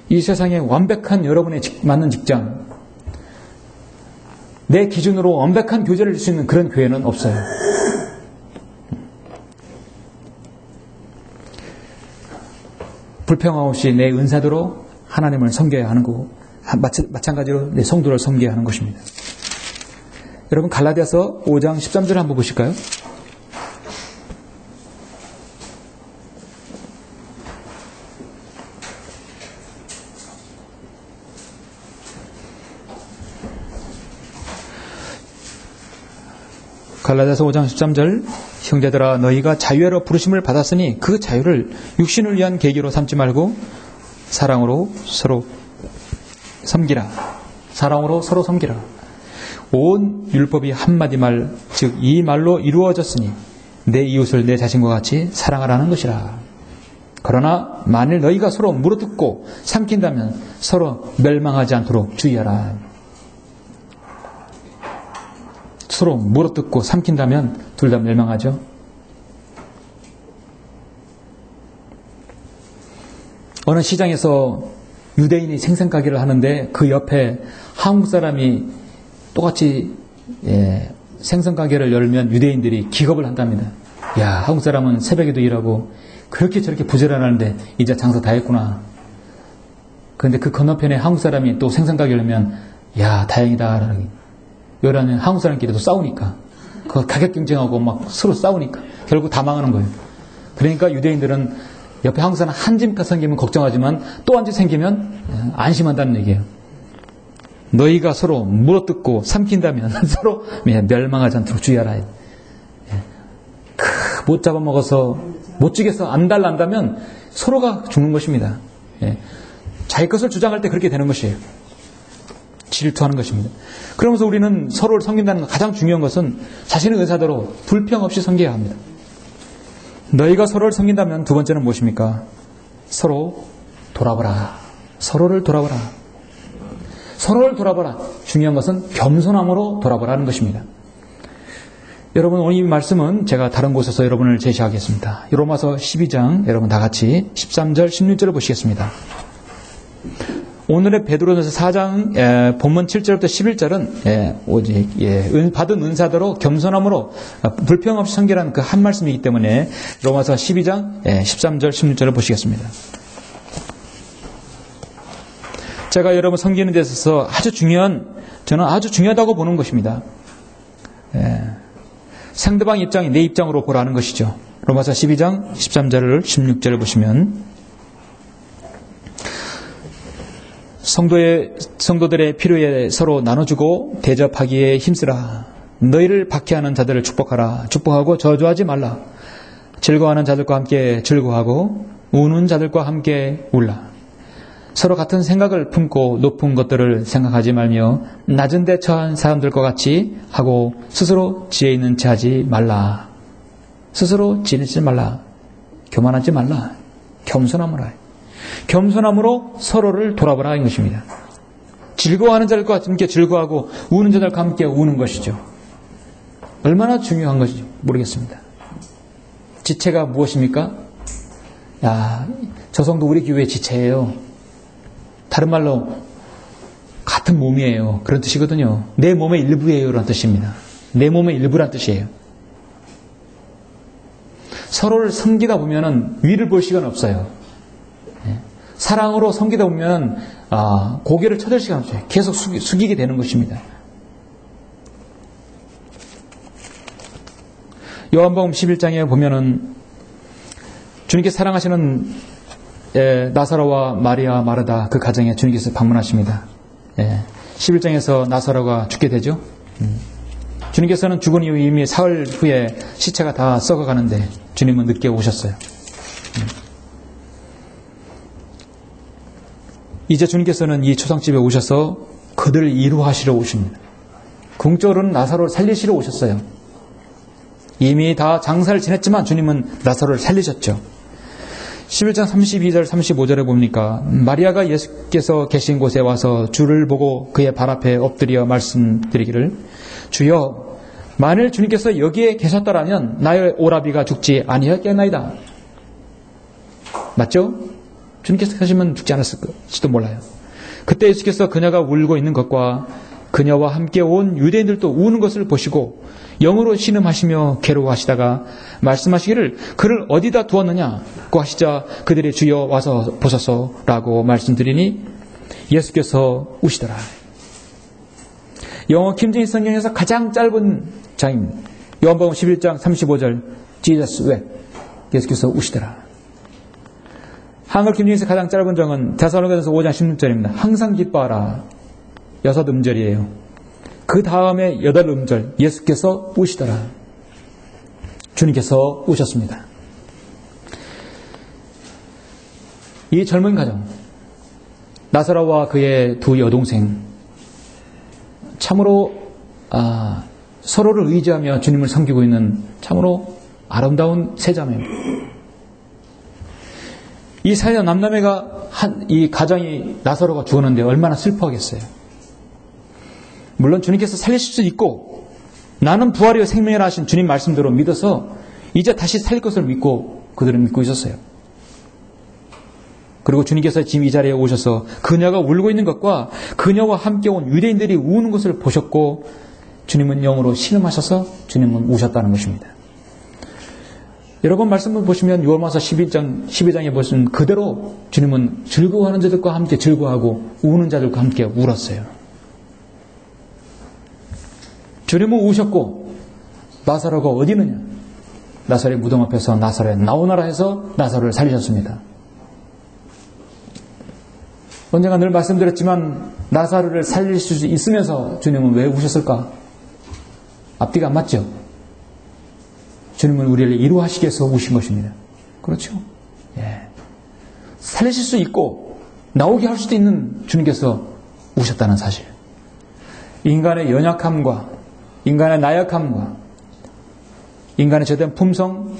이 세상에 완벽한 여러분의 맞는 직장, 내 기준으로 완벽한 교제를 할 수 있는 그런 교회는 없어요. 불평함 없이 내 은사대로 하나님을 섬겨야 하는 거고 마찬가지로 내 성도를 섬겨야 하는 것입니다. 여러분, 갈라디아서 5장 13절 한번 보실까요? 갈라디아서 5장 13절, 형제들아 너희가 자유로 부르심을 받았으니 그 자유를 육신을 위한 계기로 삼지 말고 사랑으로 서로 섬기라. 사랑으로 서로 섬기라. 온 율법이 한마디 말, 즉 이 말로 이루어졌으니 내 이웃을 내 자신과 같이 사랑하라는 것이라. 그러나 만일 너희가 서로 물어뜯고 삼킨다면 서로 멸망하지 않도록 주의하라. 서로 물어뜯고 삼킨다면 둘 다 멸망하죠. 어느 시장에서 유대인이 생선가게를 하는데 그 옆에 한국 사람이 똑같이 생선가게를 열면 유대인들이 기겁을 한답니다. 야, 한국 사람은 새벽에도 일하고 그렇게 저렇게 부지런하는데 이제 장사 다 했구나. 그런데 그 건너편에 한국 사람이 또 생선 가게를 하면 야, 다행이다. 여라는 한국 사람끼리 또 싸우니까 그 가격 경쟁하고 막 서로 싸우니까 결국 다 망하는 거예요. 그러니까 유대인들은 옆에 한국 사람 한 집가 생기면 걱정하지만 또 한 집 생기면 안심한다는 얘기예요. 너희가 서로 물어뜯고 삼킨다면 서로 멸망하지 않도록 주의하라. 못 잡아먹어서 못 죽여서 안달난다면 서로가 죽는 것입니다. 자기 것을 주장할 때 그렇게 되는 것이에요. 질투하는 것입니다. 그러면서 우리는 서로를 섬긴다는 가장 중요한 것은 자신의 의사대로 불평 없이 섬겨야 합니다. 너희가 서로를 섬긴다면 두 번째는 무엇입니까? 서로 돌아보라. 서로를 돌아보라. 서로를 돌아보라. 중요한 것은 겸손함으로 돌아보라는 것입니다. 여러분, 오늘 이 말씀은 제가 다른 곳에서 여러분을 제시하겠습니다. 로마서 12장 여러분 다 같이 13절 16절을 보시겠습니다. 오늘의 베드로전서 4장 본문 7절부터 11절은 오직 받은 은사대로 겸손함으로 불평 없이 섬기라는 그 한 말씀이기 때문에 로마서 12장 13절 16절을 보시겠습니다. 제가 여러분 섬기는 데 있어서 저는 아주 중요하다고 보는 것입니다. 상대방 입장이 내 입장으로 보라는 것이죠. 로마서 12장 13절을 16절을 보시면 성도들의 필요에 서로 나눠주고 대접하기에 힘쓰라. 너희를 박해하는 자들을 축복하라. 축복하고 저주하지 말라. 즐거워하는 자들과 함께 즐거워하고 우는 자들과 함께 울라. 서로 같은 생각을 품고 높은 것들을 생각하지 말며 낮은 데 처한 사람들과 같이 하고 스스로 지혜 있는 체 하지 말라. 스스로 지내지 말라. 교만하지 말라. 겸손함으로 해. 겸손함으로 서로를 돌아보라 는 것입니다. 즐거워하는 자들과 함께 즐거워하고 우는 자들과 함께 우는 것이죠. 얼마나 중요한 것인지 모르겠습니다. 지체가 무엇입니까? 야, 저 성도 우리 교회의 지체예요. 다른 말로 같은 몸이에요. 그런 뜻이거든요. 내 몸의 일부예요. 라는 뜻입니다. 내 몸의 일부란 뜻이에요. 서로를 섬기다 보면 위를 볼 시간 없어요. 사랑으로 섬기다 보면 고개를 쳐들 시간 없어요. 계속 숙이게 되는 것입니다. 요한복음 11장에 보면은 주님께서 사랑하시는 나사로와 마리아 마르다 그 가정에 주님께서 방문하십니다. 11장에서 나사로가 죽게 되죠. 주님께서는 죽은 이후 이미 사흘 후에 시체가 다 썩어가는데 주님은 늦게 오셨어요. 이제 주님께서는 이 초상집에 오셔서 그들을 이루하시러 오십니다. 궁적으로는 나사로를 살리시러 오셨어요. 이미 다 장사를 지냈지만 주님은 나사로를 살리셨죠. 11장 32절 35절에 보니까 마리아가 예수께서 계신 곳에 와서 주를 보고 그의 발 앞에 엎드려 말씀드리기를 주여 만일 주님께서 여기에 계셨더라면 나의 오라비가 죽지 아니었겠나이다. 맞죠? 주님께서 하시면 죽지 않았을지도 몰라요. 그때 예수께서 그녀가 울고 있는 것과 그녀와 함께 온 유대인들도 우는 것을 보시고 영으로 신음하시며 괴로워하시다가 말씀하시기를 그를 어디다 두었느냐고 하시자 그들이 주여 와서 보소서라고 말씀드리니 예수께서 우시더라. 영어 킴제임스 성경에서 가장 짧은 장입니다. 요한복음 11장 35절 Jesus wept. 예수께서 우시더라. 한글 킴제임스 가장 짧은 장은 데살로니가전서 5장 16절입니다. 항상 기뻐하라. 6음절이에요. 그 다음에 8음절 예수께서 우시더라. 주님께서 우셨습니다. 이 젊은 가정 나사로와 그의 두 여동생 참으로 서로를 의지하며 주님을 섬기고 있는 참으로 아름다운 세 자매입니다. 이 사내 남자매가 이 가정이 나사로가 죽었는데 얼마나 슬퍼하겠어요. 물론 주님께서 살리실 수 있고 나는 부활이요 생명이라 하신 주님 말씀대로 믿어서 이제 다시 살릴 것을 믿고 그들은 믿고 있었어요. 그리고 주님께서 지금 이 자리에 오셔서 그녀가 울고 있는 것과 그녀와 함께 온 유대인들이 우는 것을 보셨고 주님은 영으로 신음하셔서 주님은 우셨다는 것입니다. 여러분 말씀을 보시면 요한복음 12장에 보시면 그대로 주님은 즐거워하는 자들과 함께 즐거워하고 우는 자들과 함께 울었어요. 주님은 우셨고 나사로가 어디 있느냐? 나사로의 무덤 앞에서 나사로에 나오너라 해서 나사로를 살리셨습니다. 언젠가 늘 말씀드렸지만 나사로를 살릴 수 있으면서 주님은 왜 우셨을까? 앞뒤가 안 맞죠? 주님은 우리를 이루하시기 위해서 우신 것입니다. 그렇죠? 예. 살리실 수 있고 나오게 할 수도 있는 주님께서 우셨다는 사실. 인간의 연약함과 인간의 나약함과 인간의 제대한 품성,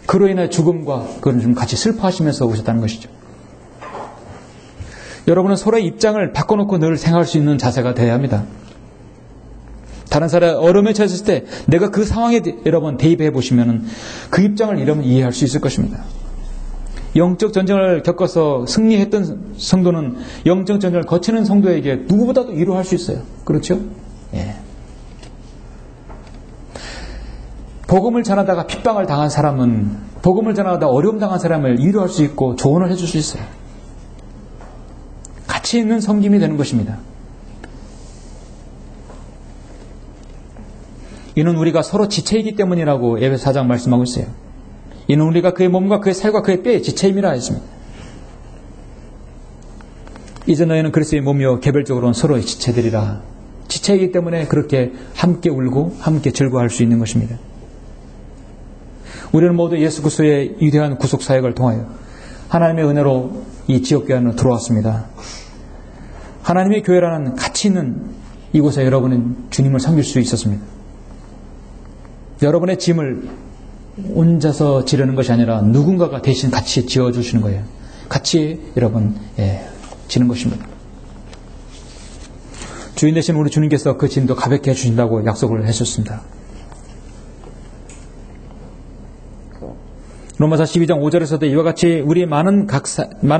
그로 인해 죽음과 그걸 좀 같이 슬퍼하시면서 오셨다는 것이죠. 여러분은 서로의 입장을 바꿔놓고 늘 생각할 수 있는 자세가 되어야 합니다. 다른 사람의 어려움에 처했을 때 내가 그 상황에 여러분 대입해 보시면 그 입장을 여러분 이해할 수 있을 것입니다. 영적 전쟁을 겪어서 승리했던 성도는 영적 전쟁을 거치는 성도에게 누구보다도 위로할 수 있어요. 그렇죠? 예. 복음을 전하다가 핍박을 당한 사람은 복음을 전하다 어려움 당한 사람을 위로할 수 있고 조언을 해줄 수 있어요. 가치 있는 섬김이 되는 것입니다. 이는 우리가 서로 지체이기 때문이라고 에베소 4장 말씀하고 있어요. 이는 우리가 그의 몸과 그의 살과 그의 뼈의 지체임이라 했습니다. 이제 너희는 그리스도의 몸이요 개별적으로는 서로의 지체들이라. 지체이기 때문에 그렇게 함께 울고 함께 즐거워할 수 있는 것입니다. 우리는 모두 예수 그리스도의 위대한 구속 사역을 통하여 하나님의 은혜로 이 지역교회 안으로 들어왔습니다. 하나님의 교회라는 가치 있는 이곳에 여러분은 주님을 섬길 수 있었습니다. 여러분의 짐을 혼자서 지르는 것이 아니라 누군가가 대신 같이 지어주시는 거예요. 같이 여러분 지는 것입니다. 주인 되신 우리 주님께서 그 짐도 가볍게 해주신다고 약속을 하셨습니다. 로마서 12장 5절에서도 이와 같이 우리 많은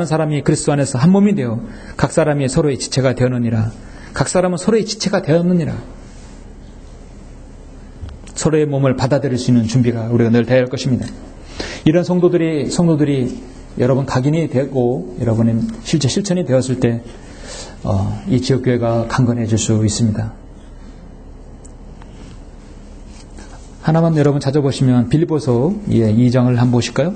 사람이 그리스도 안에서 한 몸이 되어 각 사람이 서로의 지체가 되었느니라. 각 사람은 서로의 지체가 되었느니라. 서로의 몸을 받아들일 수 있는 준비가 우리가 늘 되어야 할 것입니다. 이런 성도들이 여러분 각인이 되고 여러분의 실제 실천이 되었을 때 이 지역교회가 강건해질 수 있습니다. 하나만 여러분 찾아보시면 빌립보서 2장을 한번 보실까요?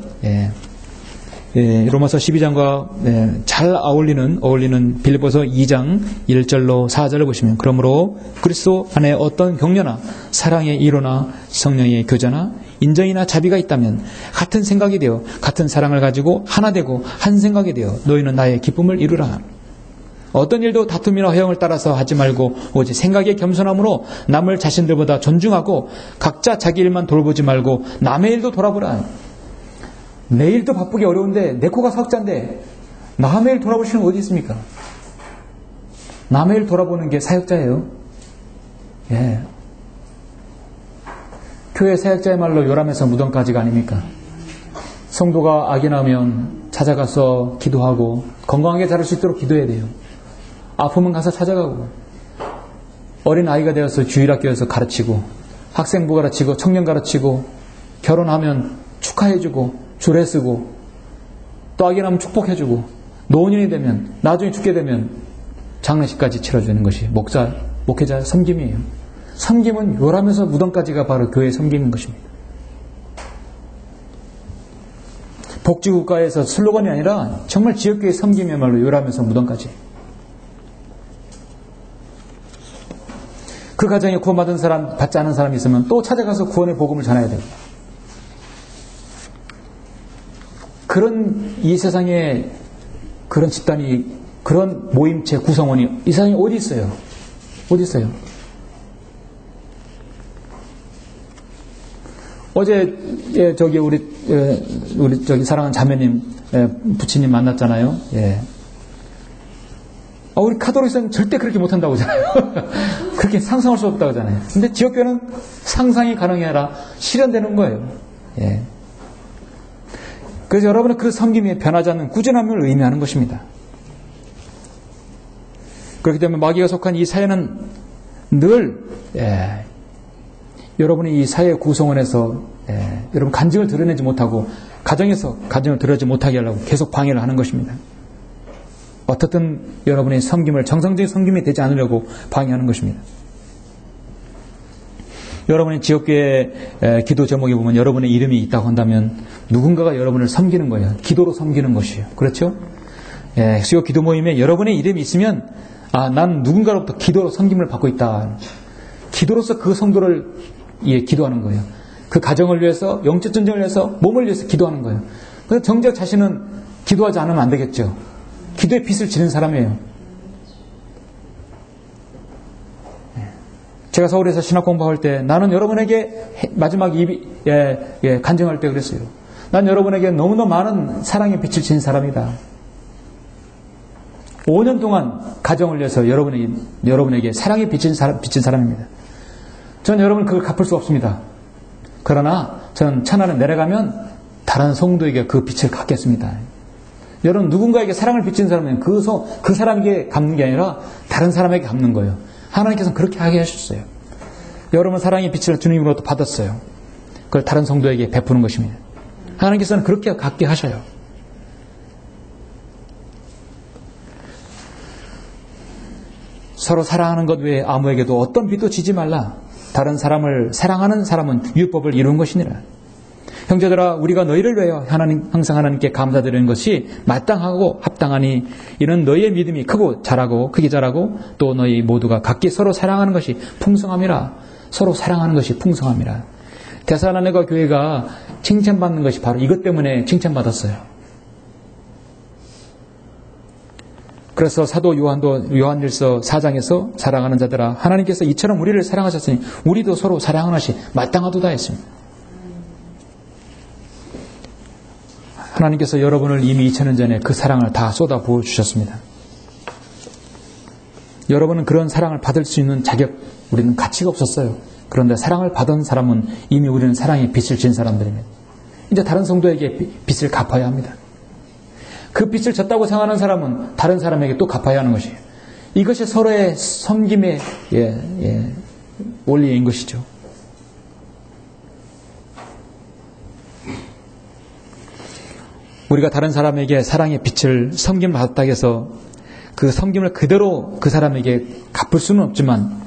로마서 12장과 잘 어울리는 빌립보서 2장 1절로 4절을 보시면 그러므로 그리스도 안에 어떤 격려나 사랑의 이로나 성령의 교제나 인정이나 자비가 있다면 같은 생각이 되어 같은 사랑을 가지고 하나 되고 한 생각이 되어 너희는 나의 기쁨을 이루라. 어떤 일도 다툼이나 허영을 따라서 하지 말고 오직 생각의 겸손함으로 남을 자신들보다 존중하고 각자 자기 일만 돌보지 말고 남의 일도 돌아보라. 내 일도 바쁘기 어려운데 내 코가 사역자인데 남의 일 돌아보시는 분 어디 있습니까? 남의 일 돌아보는 게 사역자예요. 예. 교회 사역자의 말로 요람에서 무덤까지가 아닙니까? 성도가 악이 나면 찾아가서 기도하고 건강하게 자랄 수 있도록 기도해야 돼요. 아프면 가서 찾아가고 어린 아이가 되어서 주일학교에서 가르치고 학생부 가르치고 청년 가르치고 결혼하면 축하해주고 주례 쓰고 또 악이 나면 축복해주고 노년이 되면 나중에 죽게 되면 장례식까지 치러주는 것이 목회자의 섬김이에요. 섬김은 요람에서 무덤까지가 바로 교회의 섬김인 것입니다. 복지국가에서 슬로건이 아니라 정말 지역교회의 섬김이야말로 요람에서 무덤까지. 그 가정에 구원받은 사람, 받지 않은 사람이 있으면 또 찾아가서 구원의 복음을 전해야 됩니다. 이 세상에 그런 집단이, 그런 모임체 구성원이 이 세상에 어디 있어요? 어디 있어요? 어제 우리 사랑하는 자매님 부친님 만났잖아요. 예. 우리 카톨릭은 절대 그렇게 못한다고 하잖아요. 그렇게 상상할 수 없다고 하잖아요. 근데 지역교회는 상상이 가능이 아니라 실현되는 거예요. 예. 그래서 여러분은 그 섬김이 변하지 않는 꾸준함을 의미하는 것입니다. 그렇기 때문에 마귀가 속한 이 사회는 늘 여러분이 이 사회 구성원에서 여러분 간증을 드러내지 못하고 가정에서 간증을 드러내지 못하게 하려고 계속 방해를 하는 것입니다. 어떻든 여러분의 섬김을 정상적인 섬김이 되지 않으려고 방해하는 것입니다. 여러분의 지역교회 기도 제목에 보면 여러분의 이름이 있다고 한다면 누군가가 여러분을 섬기는 거예요. 기도로 섬기는 것이에요. 그렇죠? 수요 기도 모임에 여러분의 이름이 있으면 난 누군가로부터 기도로 섬김을 받고 있다. 기도로서 그 성도를 기도하는 거예요. 그 가정을 위해서, 영적 전쟁을 위해서, 몸을 위해서 기도하는 거예요. 그래서 정작 자신은 기도하지 않으면 안 되겠죠. 기도의 빚을 지는 사람이에요. 제가 서울에서 신학 공부할 때 나는 여러분에게 마지막 간증할 때 그랬어요. 난 여러분에게 너무나 많은 사랑의 빛을 지닌 사람이다. 5년 동안 가정을 위해서 여러분에게 사랑의 빛인 사람입니다. 저는 여러분 그걸 갚을 수 없습니다. 그러나 저는 천안에 내려가면 다른 성도에게 그 빛을 갚겠습니다. 여러분 누군가에게 사랑을 비친 사람은 그 사람에게 갚는 게 아니라 다른 사람에게 갚는 거예요. 하나님께서는 그렇게 하게 하셨어요. 여러분 사랑의 빛을 주님으로부터 받았어요. 그걸 다른 성도에게 베푸는 것입니다. 하나님께서는 그렇게 갚게 하셔요. 서로 사랑하는 것 외에 아무에게도 어떤 빚도 지지 말라. 다른 사람을 사랑하는 사람은 율법을 이룬 것이니라. 형제들아 우리가 너희를 위하여 항상 하나님께 감사드리는 것이 마땅하고 합당하니 이는 너희의 믿음이 크게 자라고 또 너희 모두가 각기 서로 사랑하는 것이 풍성함이라. 서로 사랑하는 것이 풍성함이라. 데살로니가 교회가 칭찬받는 것이 바로 이것 때문에 칭찬받았어요. 그래서 사도 요한일서 4장에서 사랑하는 자들아 하나님께서 이처럼 우리를 사랑하셨으니 우리도 서로 사랑하는 것이 마땅하도다 했습니다. 하나님께서 여러분을 이미 2000년 전에 그 사랑을 다 쏟아 부어주셨습니다. 여러분은 그런 사랑을 받을 수 있는 우리는 가치가 없었어요. 그런데 사랑을 받은 사람은 이미 우리는 사랑의 빛을 진 사람들입니다. 이제 다른 성도에게 빛을 갚아야 합니다. 그 빛을 졌다고 생각하는 사람은 다른 사람에게 또 갚아야 하는 것이에요. 이것이 서로의 섬김의 원리인 것이죠. 우리가 다른 사람에게 사랑의 빛을 섬김을 받았다고 해서 그 섬김을 그대로 그 사람에게 갚을 수는 없지만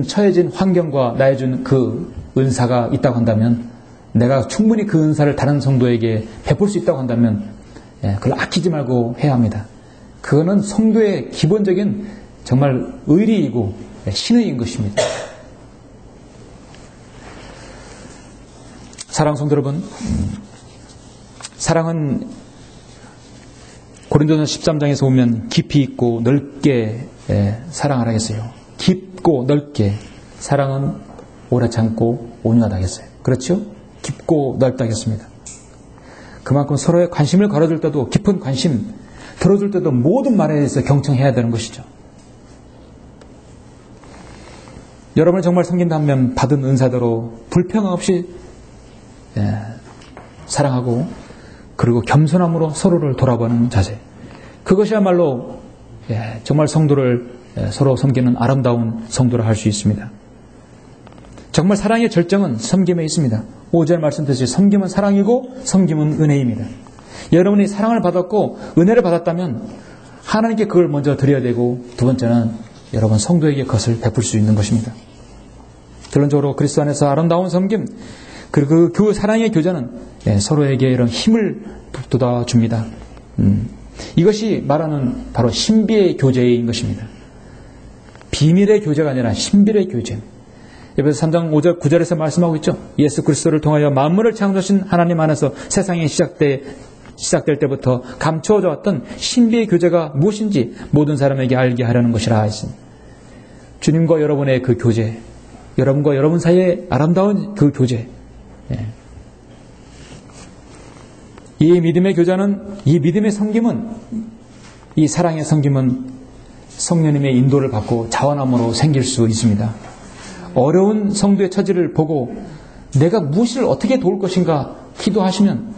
처해진 환경과 나에 준 그 은사가 있다고 한다면 내가 충분히 그 은사를 다른 성도에게 베풀 수 있다고 한다면 그걸 아끼지 말고 해야 합니다. 그거는 성도의 기본적인 정말 의리이고 신의인 것입니다. 사랑 성도 여러분, 사랑은 고린도전서 13장에서 보면 깊이 있고 넓게 사랑을 하겠어요. 깊고 넓게. 사랑은 오래 참고 온유하다 하겠어요. 그렇죠? 깊고 넓다 하겠습니다. 그만큼 서로의 관심을 걸어줄 때도 깊은 관심, 들어줄 때도 모든 말에 대해서 경청해야 되는 것이죠. 여러분을 정말 섬긴다면 받은 은사대로 불평 없이 사랑하고 그리고 겸손함으로 서로를 돌아보는 자세. 그것이야말로 정말 성도를 서로 섬기는 아름다운 성도라 할 수 있습니다. 정말 사랑의 절정은 섬김에 있습니다. 5절 말씀드렸듯이 섬김은 사랑이고 섬김은 은혜입니다. 여러분이 사랑을 받았고 은혜를 받았다면 하나님께 그걸 먼저 드려야 되고 두 번째는 여러분 성도에게 그것을 베풀 수 있는 것입니다. 결론적으로 그리스도 안에서 아름다운 섬김 그리고 그 사랑의 교제는 서로에게 이런 힘을 북돋아 줍니다. 이것이 말하는 바로 신비의 교제인 것입니다. 비밀의 교제가 아니라 신비의 교제. 에베소 3장 5절 9절에서 말씀하고 있죠. 예수 그리스도를 통하여 만물을 창조하신 하나님 안에서 세상이 시작될 때부터 감추어져 왔던 신비의 교제가 무엇인지 모든 사람에게 알게 하려는 것이라 했습니다. 주님과 여러분의 그 교제, 여러분과 여러분 사이의 아름다운 그 교제. 이 믿음의 교제는, 이 믿음의 섬김은, 이 사랑의 섬김은 성령님의 인도를 받고 자원함으로 생길 수 있습니다. 어려운 성도의 처지를 보고 내가 무엇을 어떻게 도울 것인가 기도하시면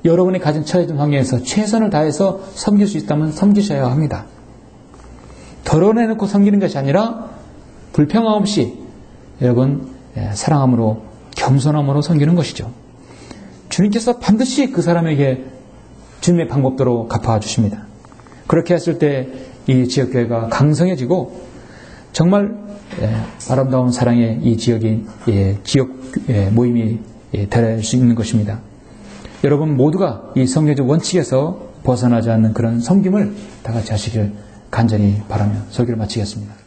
여러분이 가진 처해진 환경에서 최선을 다해서 섬길 수 있다면 섬기셔야 합니다. 덜어내놓고 섬기는 것이 아니라 불평함 없이 여러분 사랑함으로 겸손함으로 섬기는 것이죠. 주님께서 반드시 그 사람에게 주님의 방법대로 갚아 주십니다. 그렇게 했을 때 이 지역교회가 강성해지고 정말 아름다운 사랑의 이 지역이 지역 모임이 될 수 있는 것입니다. 여러분 모두가 이 성경적 원칙에서 벗어나지 않는 그런 섬김을 다 같이 하시길 간절히 바라며 설교를 마치겠습니다.